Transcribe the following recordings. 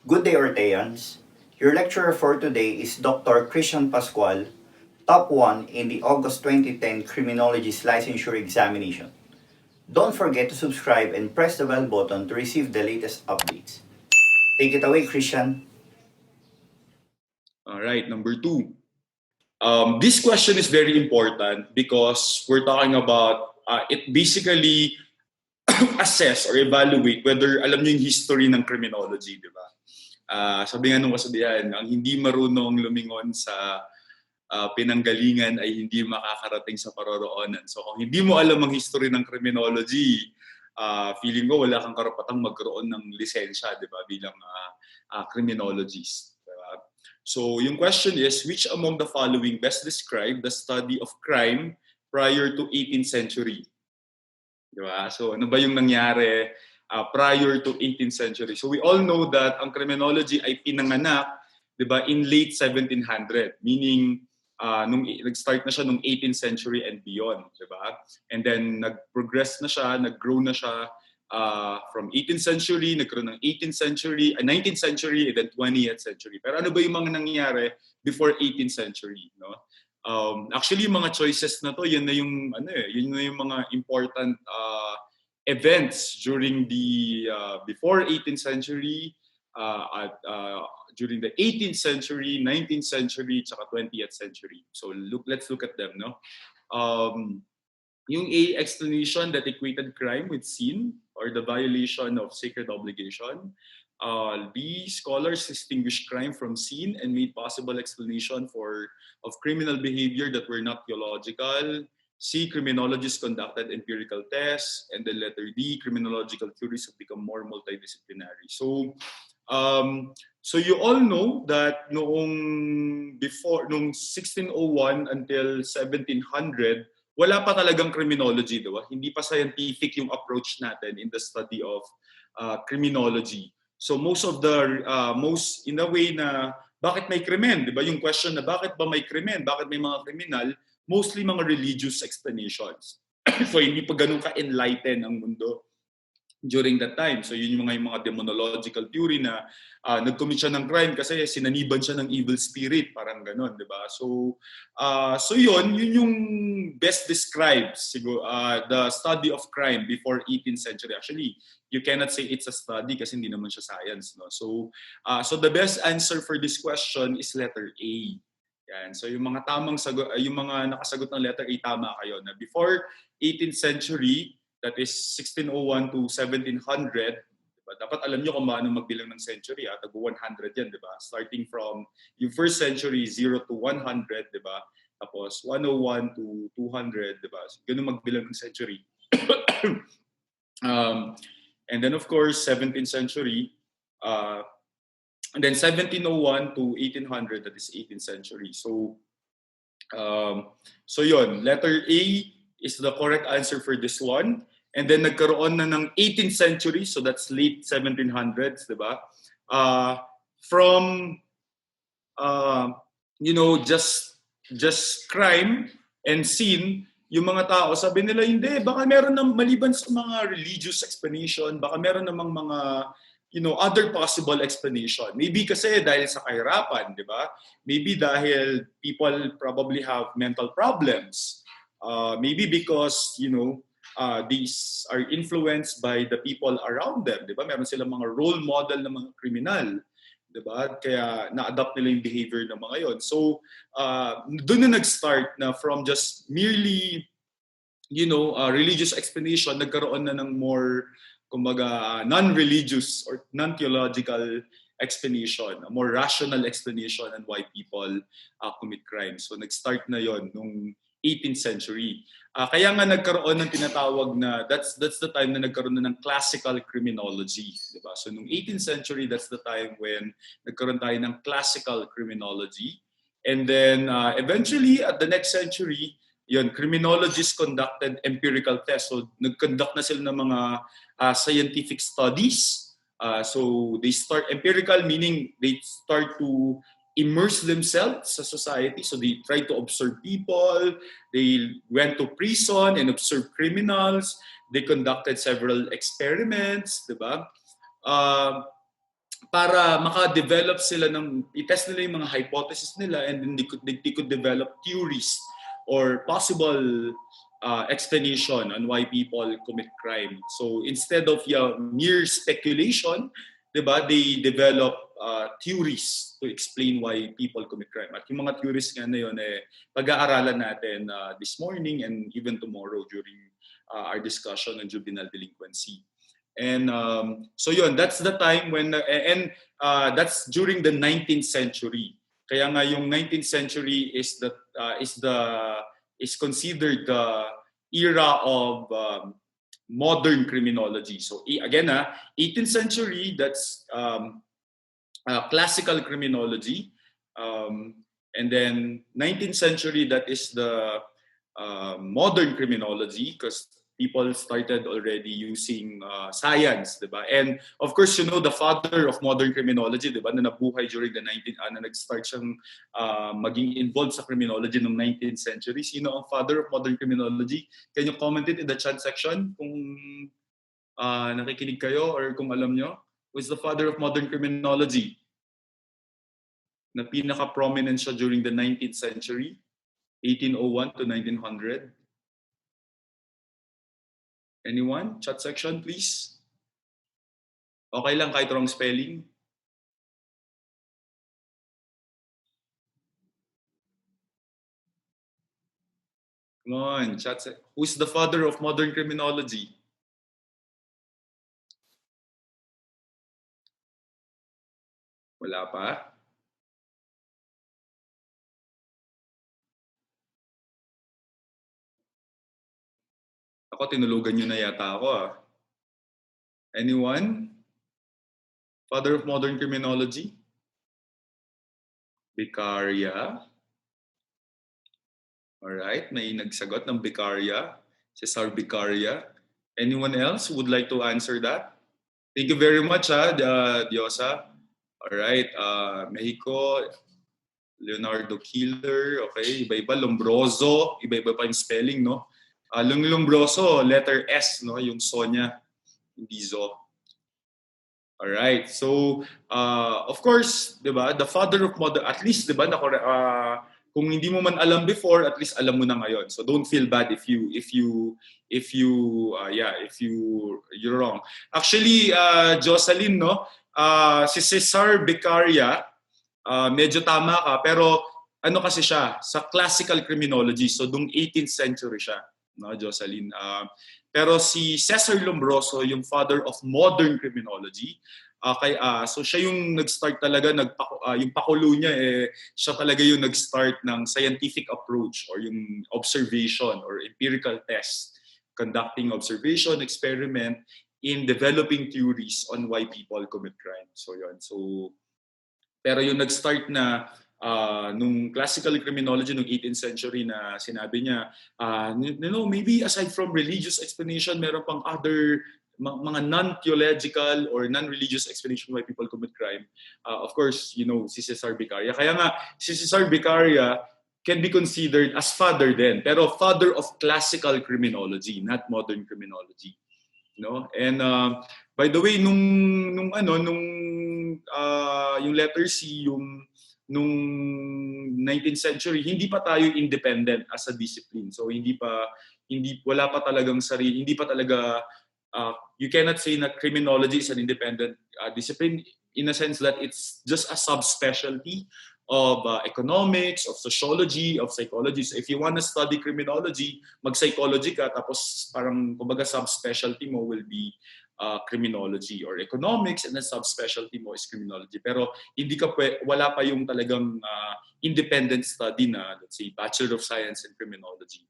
Good day, Orteans. Your lecturer for today is Dr. Christian Pascual, top 1 in the August 2010 Criminologists Licensure examination. Don't forget to subscribe and press the bell button to receive the latest updates. Take it away, Christian. All right, number 2. This question is very important because we're talking about it basically assess or evaluate whether alam niyo yung history ng criminology, di ba? Sabi nga nung kasabihan, ang hindi marunong lumingon sa pinanggalingan ay hindi makakarating sa paroroonan. So kung hindi mo alam ang history ng criminology, feeling ko wala kang karapatang magkaroon ng lisensya, di ba, bilang criminologist. Diba? So yung question is, which among the following best describe the study of crime prior to 18th century? Diba? So ano ba yung nangyari prior to 18th century? So we all know that ang criminology ay pinanganak, diba, in late 1700, meaning nung nag-start na siya nung 18th century and beyond, diba? And then nag-progress na siya, nag-grow na siya from 18th century, nagkaroon ng 18th century, 19th century, and then 20th century. Pero ano ba yung mga nangyari before 18th century, no? Actually, yung mga choices na to, yun na yung mga important events during the before 18th century, during the 18th century, 19th century, tsaka 20th century. So let's look at them, no? Yung A, explanation that equated crime with sin or the violation of sacred obligation. B, scholars distinguished crime from sin and made possible explanation of criminal behavior that were not theological. C, criminologists conducted empirical tests. And then letter D, criminological theories have become more multidisciplinary. So you all know that noong 1601 until 1700, wala pa talagang criminology, diba? Hindi pa scientific yung approach natin in the study of criminology. So most in a way na bakit may krimen, 'di ba? Yung question na bakit ba may krimen, bakit may mga kriminal, mostly mga religious explanations. So hindi pa ganun ka-enlighten ang mundo during that time. So yun yung mga demonological theory na nag-commit siya ng crime kasi sinaniban siya ng evil spirit, parang gano'n, di ba? So yun yung best describes the study of crime before 18th century. Actually, you cannot say it's a study kasi hindi naman siya science, no? So the best answer for this question is letter A. Yan. So yung mga yung mga nakasagot ng letter A, tama kayo na before 18th century, that is 1601 to 1700, diba? Dapat alam nyo kung paano magbilang ng century, tago 100 yan, diba? Starting from yung first century, 0 to 100, diba? Tapos 101 to 200, diba? So, ganun magbilang ng century. And then of course, 17th century, and then 1701 to 1800, that is 18th century. So yun, letter A is the correct answer for this one. And then nagkaroon na ng 18th century, so that's late 1700s, di ba? From just crime and sin, yung mga tao, sabi nila, hindi, baka meron ng maliban sa mga religious explanation, baka meron namang mga other possible explanation. Maybe kasi dahil sa kahirapan, di ba? Maybe dahil people probably have mental problems. Maybe because, these are influenced by the people around them, di ba? Meron silang mga role model ng mga kriminal, di ba? Kaya na-adapt nila yung behavior ng mga yon. So, doon na nag-start na from just merely, religious explanation, nagkaroon na ng more, kumbaga, non-religious or non-theological explanation, a more rational explanation on why people commit crime. So, nag-start na yon nung 18th century. Kaya nga nagkaroon ng tinatawag na, that's the time na nagkaroon na ng classical criminology. Diba? So nung 18th century, that's the time when nagkaroon tayo ng classical criminology. And then eventually, at the next century, criminologists conducted empirical tests. So nag-conduct na sila ng mga scientific studies. So they start empirical, meaning they start to immerse themselves sa society. So they try to observe people. They went to prison and observed criminals. They conducted several experiments, diba? para maka-develop sila i-test nila yung mga hypothesis nila, and then they could develop theories or possible explanation on why people commit crime. So instead of mere speculation, diba, they develop theories to explain why people commit crime. At yung mga theories nga na yun, pag-aaralan natin this morning and even tomorrow during our discussion on juvenile delinquency. And so yun, that's the time when, that's during the 19th century. Kaya nga yung 19th century is considered the era of modern criminology. So again, 18th century, that's classical criminology. And then 19th century, that is the modern criminology, because people started already using science, diba? And of course, you know, the father of modern criminology, diba, na nabuhay during the na nag-start siyang maging involved sa criminology noong 19th century. Sino ang father of modern criminology? Can you comment it in the chat section kung nakikinig kayo or kung alam nyo? Who is the father of modern criminology? Na pinaka-prominent siya during the 19th century, 1801 to 1900. Anyone? Chat section, please. Okay lang kahit wrong spelling. Come on, chat section. Who's the father of modern criminology? Wala pa? Ako, tinulugan nyo na yata ako. Anyone? Father of modern criminology? Beccaria. Alright, may nagsagot ng Beccaria. Cesar Beccaria. Anyone else who would like to answer that? Thank you very much, Diosa. Alright, Mexico, Leonardo Killer, okay, iba-iba, Lombroso, iba-iba pa yung spelling, no? Lombroso, letter S, no? Yung Sonia, hindi Zo. Alright, so, of course, diba, the father of modern, at least, diba, kung hindi mo man alam before, at least alam mo na ngayon. So don't feel bad if you're wrong. Actually, Jocelyn, no, si Cesar Beccaria, medyo tama ka, pero ano kasi siya, sa classical criminology, so dung 18th century siya, no, Jocelyn. Pero si Cesar Lombroso, yung father of modern criminology, so siya yung nag-start talaga, yung pakulo niya, siya talaga yung nag-start ng scientific approach or yung observation or empirical test, conducting observation, experiment, in developing theories on why people commit crime. So yun. So, pero yung nag-start na nung classical criminology nung 18th century na sinabi niya, maybe aside from religious explanation, meron pang other mga non-theological or non-religious explanation why people commit crime. Of course, you know, si Cesar Beccaria. Kaya nga, si Cesar Beccaria can be considered as father din, pero father of classical criminology, not modern criminology. No? And by the way, yung letter C, nung 19th century, hindi pa tayo independent as a discipline. So wala pa talagang sarili, hindi pa talaga, you cannot say that criminology is an independent discipline in a sense that it's just a subspecialty of economics, of sociology, of psychology. So if you want to study criminology, mag-psychology ka, tapos parang kumbaga subspecialty mo will be criminology or economics, and then subspecialty mo is criminology. Pero wala pa yung talagang independent study na, let's say, Bachelor of Science in Criminology.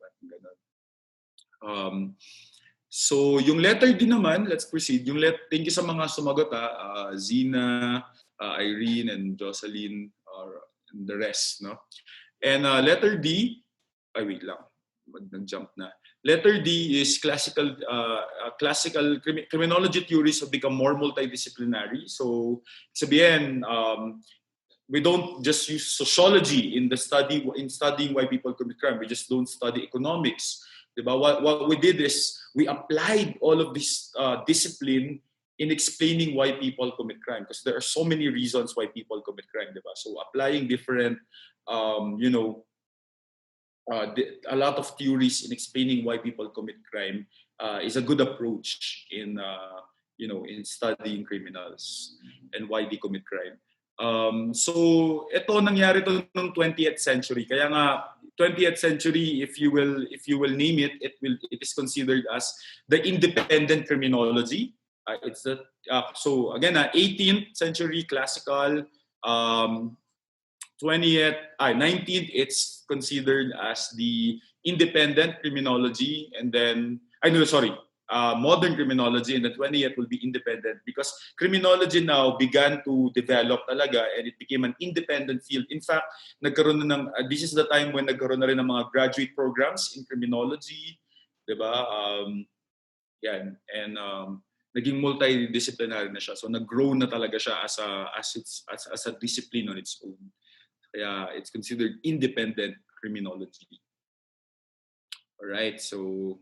So yung letter D naman, let's proceed. Thank you sa mga sumagot, Zina, Irene, and Jocelyn, and the rest, no? And letter D, wait lang, nag-jump na. Letter D is classical criminology theories have become more multidisciplinary. So sabihin, we don't just use sociology in studying why people commit crime. We just don't study economics. Diba? What we did is we applied all of this discipline in explaining why people commit crime, because there are so many reasons why people commit crime, diba? So applying different, a lot of theories in explaining why people commit crime is a good approach in studying criminals and why they commit crime. So ito nangyari to nung 20th century. Kaya nga 20th century, if you will name it, it is considered as the independent criminology. It's the so again 18th century classical, 19th it's considered as the independent criminology, and then modern criminology, and the 20th will be independent, because criminology now began to develop talaga and it became an independent field. In fact, nagkaroon na ng this is the time when nagkaroon na rin ng mga graduate programs in criminology, 'di ba? Yan, and naging multidisciplinary na siya. So nag-grow na talaga siya as a discipline on its own. Kaya it's considered independent criminology. All right, so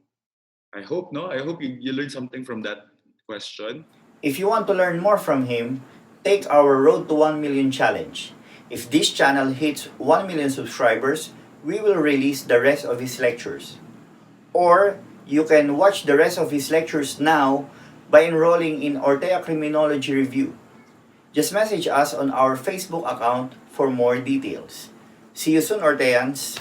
I hope you learned something from that question. If you want to learn more from him, take our Road to 1 Million challenge. If this channel hits 1 million subscribers, we will release the rest of his lectures. Or you can watch the rest of his lectures now by enrolling in Ortea Criminology Review. Just message us on our Facebook account for more details. See you soon, Orteans!